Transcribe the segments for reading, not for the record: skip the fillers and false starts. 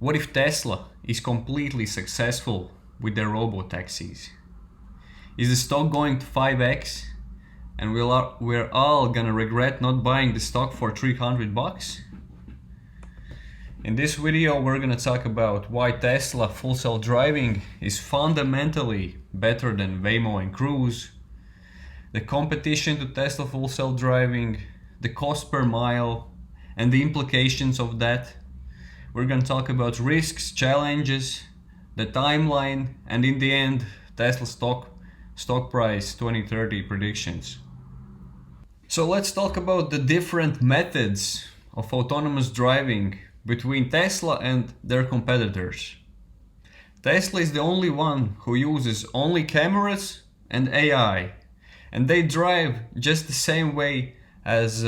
What if Tesla is completely successful with their robotaxis? Is the stock going to 5x and we're all gonna regret not buying the stock for $300? In this video we're gonna talk about why Tesla full self-driving is fundamentally better than Waymo and Cruise, the competition to Tesla full self-driving, the cost per mile and the implications of that. We're gonna talk about risks, challenges, the timeline, and in the end, Tesla stock price 2030 predictions. So let's talk about the different methods of autonomous driving between Tesla and their competitors. Tesla is the only one who uses only cameras and AI, and they drive just the same way as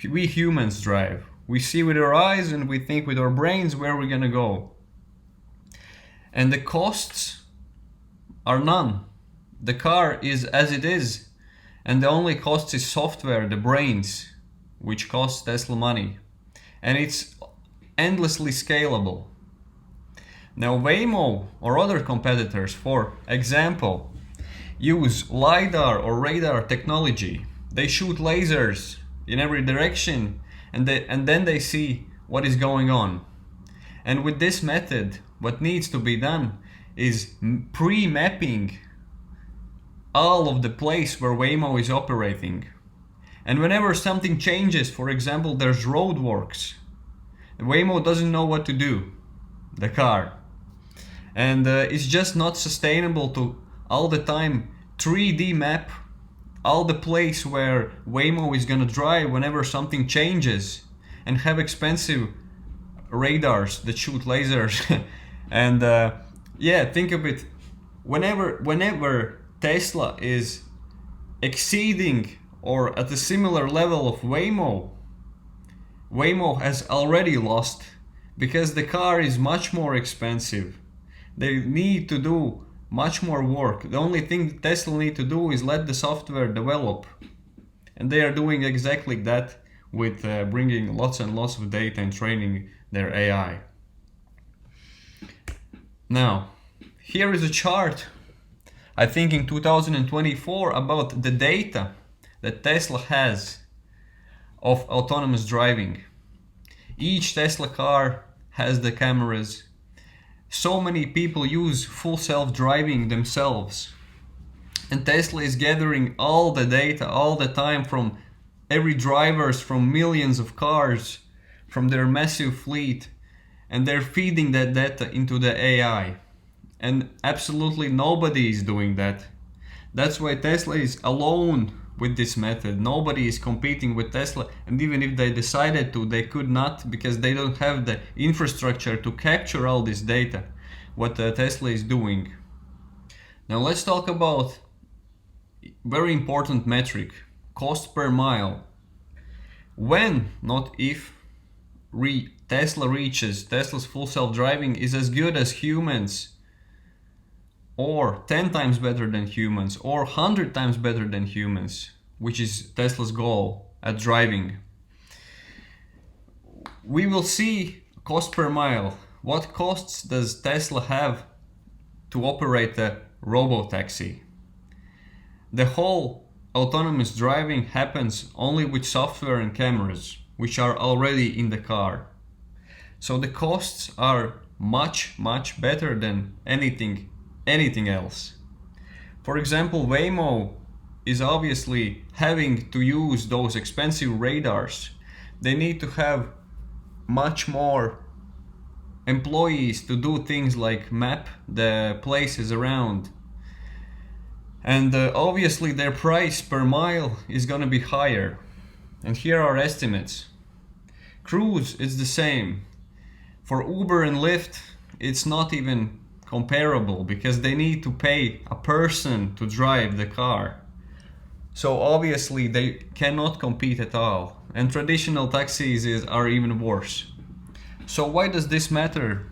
we humans drive. We see with our eyes and we think with our brains where we're gonna go. And the costs are none. The car is as it is, and the only cost is software, the brains, which costs Tesla money. And it's endlessly scalable. Now Waymo or other competitors, for example, use LiDAR or radar technology. They shoot lasers in every direction and then they see what is going on. And with this method, what needs to be done is pre-mapping all of the place where Waymo is operating. And whenever something changes, for example, there's roadworks, Waymo doesn't know what to do, the car. And it's just not sustainable to all the time 3D map all the place where Waymo is gonna drive whenever something changes, and have expensive radars that shoot lasers. And think of it, whenever Tesla is exceeding or at a similar level of Waymo has already lost, because the car is much more expensive. They need to do much more work. The only thing Tesla need to do is let the software develop. And they are doing exactly that with bringing lots and lots of data and training their AI. Now, here is a chart, I think in 2024, about the data that Tesla has of autonomous driving. Each Tesla car has the cameras. So many people use full self-driving themselves. And Tesla is gathering all the data all the time from every drivers, from millions of cars, from their massive fleet. And they're feeding that data into the AI. And absolutely nobody is doing that. That's why Tesla is alone with this method. Nobody is competing with Tesla, and even if they decided to, they could not, because they don't have the infrastructure to capture all this data, what Tesla is doing. Now let's talk about very important metric, cost per mile. When, not if, Tesla's full self-driving is as good as humans, or 10 times better than humans, or 100 times better than humans, which is Tesla's goal at driving. We will see cost per mile. What costs does Tesla have to operate a Robotaxi? The whole autonomous driving happens only with software and cameras, which are already in the car. So the costs are much, much better than anything else. For example, Waymo is obviously having to use those expensive radars. They need to have much more employees to do things like map the places around. And obviously their price per mile is gonna be higher. And here are estimates. Cruise is the same. For Uber and Lyft, it's not even comparable, because they need to pay a person to drive the car. So obviously they cannot compete at all. And traditional taxis are even worse. So why does this matter?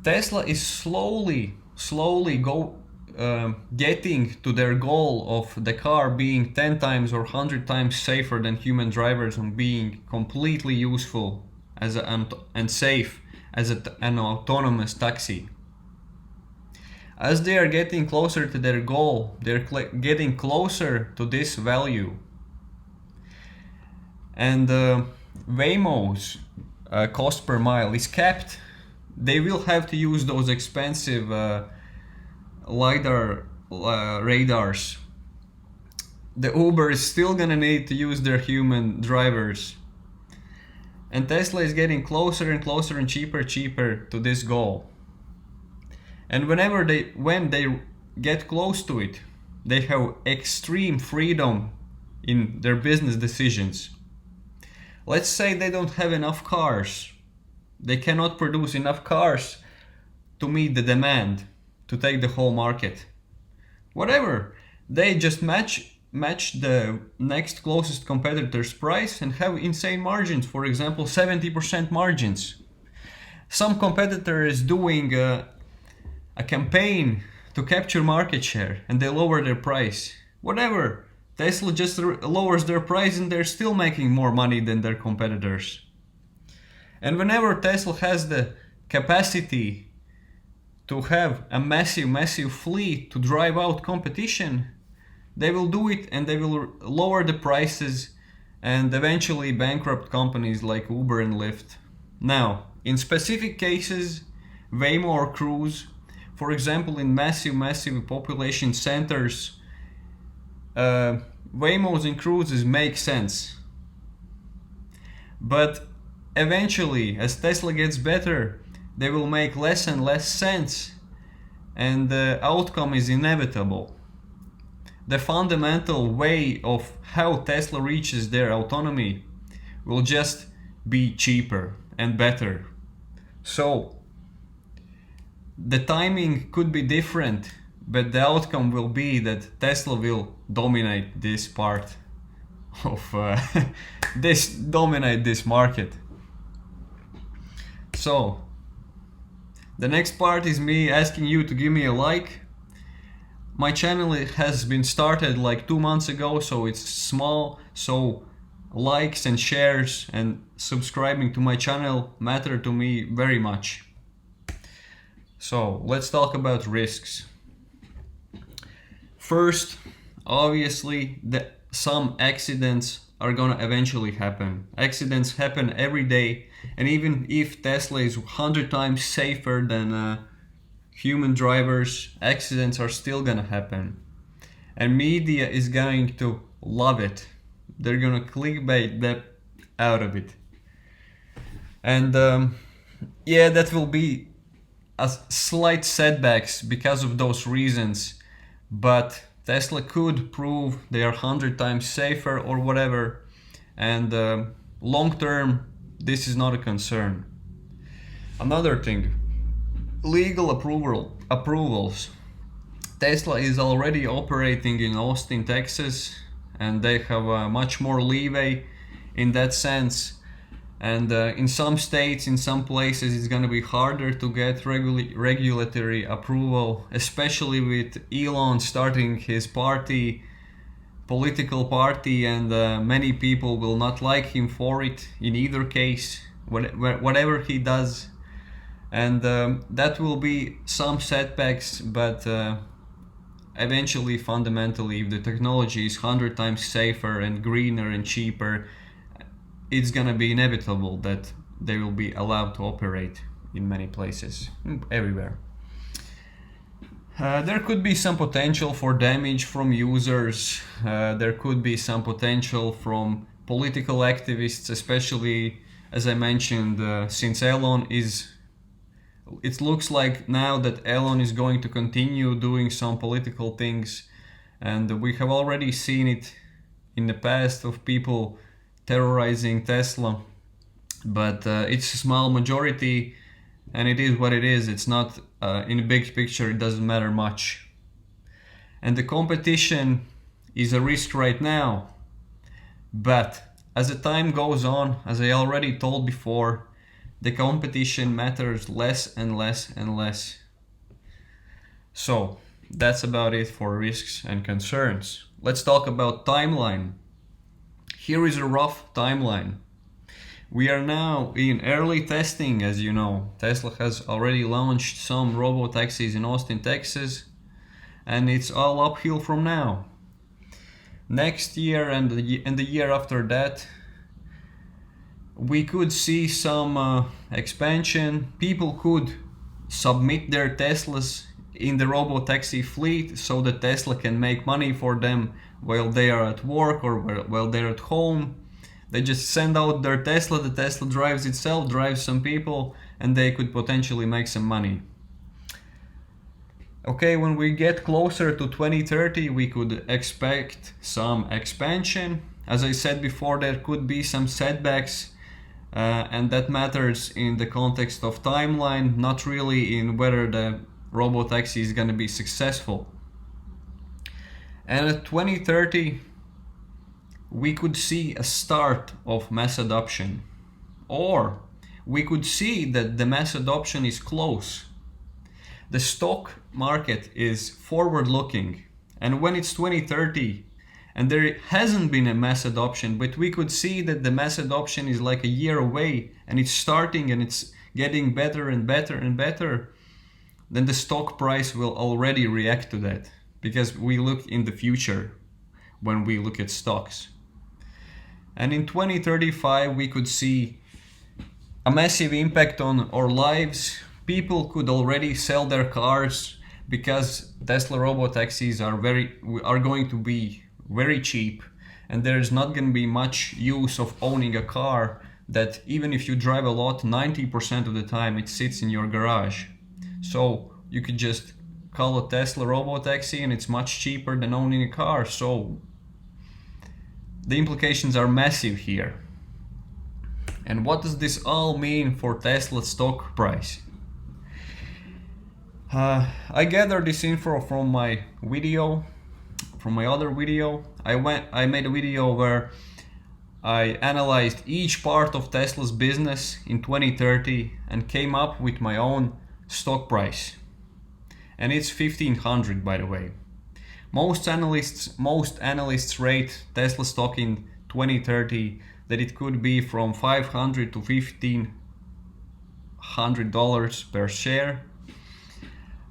Tesla is slowly getting to their goal of the car being 10 times or 100 times safer than human drivers and being completely useful and safe as an autonomous taxi. As they are getting closer to their goal, they're getting closer to this value. And Waymo's cost per mile is capped. They will have to use those expensive LiDAR radars. The Uber is still gonna need to use their human drivers. And Tesla is getting closer and closer and cheaper to this goal. And when they get close to it, they have extreme freedom in their business decisions. Let's say they don't have enough cars. They cannot produce enough cars to meet the demand, to take the whole market. Whatever, they just match the next closest competitor's price and have insane margins, for example 70% margins. Some competitor is doing a campaign to capture market share and they lower their price. Whatever, Tesla just lowers their price and they're still making more money than their competitors. And whenever Tesla has the capacity to have a massive fleet to drive out competition, they will do it and they will lower the prices and eventually bankrupt companies like Uber and Lyft. Now, in specific cases, Waymo or Cruise, for example, in massive population centers, Waymos and Cruises make sense. But eventually, as Tesla gets better, they will make less and less sense, and the outcome is inevitable. The fundamental way of how Tesla reaches their autonomy will just be cheaper and better. So, the timing could be different, but the outcome will be that Tesla will dominate this part of dominate this market. So the next part is me asking you to give me a like. My channel has been started like 2 months ago, so it's small, so likes and shares and subscribing to my channel matter to me very much. So let's talk about risks. First, obviously, some accidents are gonna eventually happen. Accidents happen every day, and even if Tesla is 100 times safer than human drivers, accidents are still gonna happen. And media is going to love it. They're gonna clickbait that out of it. And yeah, that will be a slight setbacks because of those reasons, but Tesla could prove they are 100 times safer or whatever, and long term this is not a concern. Another thing, legal approvals. Tesla is already operating in Austin, Texas, and they have much more leeway in that sense. And in some states, in some places, it's going to be harder to get regulatory approval, especially with Elon starting his political party, and many people will not like him for it in either case, whatever he does. And that will be some setbacks, but eventually, fundamentally, if the technology is 100 times safer and greener and cheaper, it's gonna be inevitable that they will be allowed to operate in many places, everywhere. There could be some potential for damage from users. There could be some potential from political activists, especially, as I mentioned, since Elon is... It looks like now that Elon is going to continue doing some political things, and we have already seen it in the past of people terrorizing Tesla, but it's a small majority and it is what it is. It's not in the big picture, it doesn't matter much. And the competition is a risk right now, but as the time goes on, as I already told before, the competition matters less and less and less. So that's about it for risks and concerns. Let's talk about timeline. Here is a rough timeline. We are now in early testing, as you know. Tesla has already launched some Robotaxis in Austin, Texas, and it's all uphill from now. Next year and the year after that, we could see some expansion. People could submit their Teslas in the Robotaxi fleet so that Tesla can make money for them while they are at work or while they're at home. They just send out their Tesla, the Tesla drives itself, drives some people, and they could potentially make some money. Okay, when we get closer to 2030, we could expect some expansion. As I said before, there could be some setbacks, and that matters in the context of timeline, not really in whether the Robotaxi is going to be successful. And at 2030, we could see a start of mass adoption, or we could see that the mass adoption is close. The stock market is forward looking, and when it's 2030 and there hasn't been a mass adoption, but we could see that the mass adoption is like a year away and it's starting and it's getting better and better and better, then the stock price will already react to that, because we look in the future when we look at stocks. And in 2035 we could see a massive impact on our lives. People could already sell their cars because Tesla Robotaxis are going to be very cheap, and there's not going to be much use of owning a car that, even if you drive a lot, 90% of the time it sits in your garage. So you could just call a Tesla Robotaxi and it's much cheaper than owning a car. So the implications are massive here. And what does this all mean for Tesla's stock price? I gathered this info from my other video. I made a video where I analyzed each part of Tesla's business in 2030 and came up with my own stock price. And it's 1500, by the way. Most analysts rate Tesla stock in 2030 that it could be from $500 to $1,500 per share.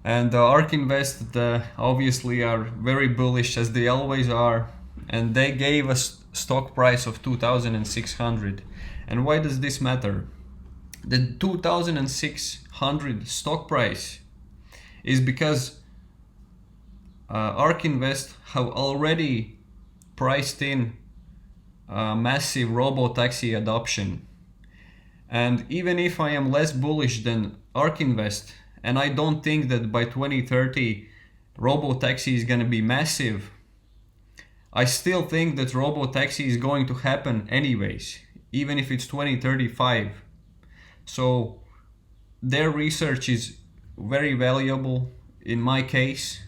And ARK Invest obviously are very bullish, as they always are, and they gave us stock price of 2,600. And why does this matter? The 2,600 stock price is because ARK Invest have already priced in massive Robotaxi adoption. And even if I am less bullish than ARK Invest, and I don't think that by 2030 Robotaxi is going to be massive, I still think that Robotaxi is going to happen anyways, even if it's 2035. So their research is very valuable in my case.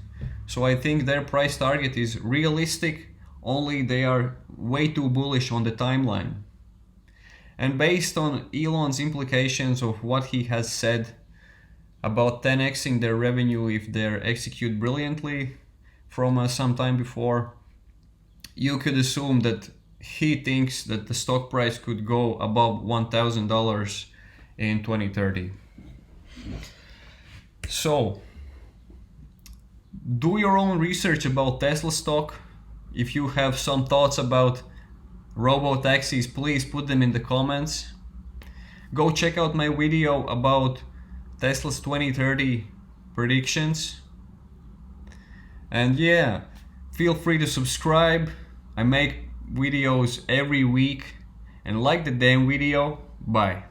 So I think their price target is realistic, only they are way too bullish on the timeline. And based on Elon's implications of what he has said about 10xing their revenue if they execute brilliantly from some time before, you could assume that he thinks that the stock price could go above $1,000 in 2030. So, do your own research about Tesla stock. If you have some thoughts about Robotaxis, please put them in the comments. Go check out my video about Tesla's 2030 predictions. And yeah, feel free to subscribe. I make videos every week, and like the damn video. Bye.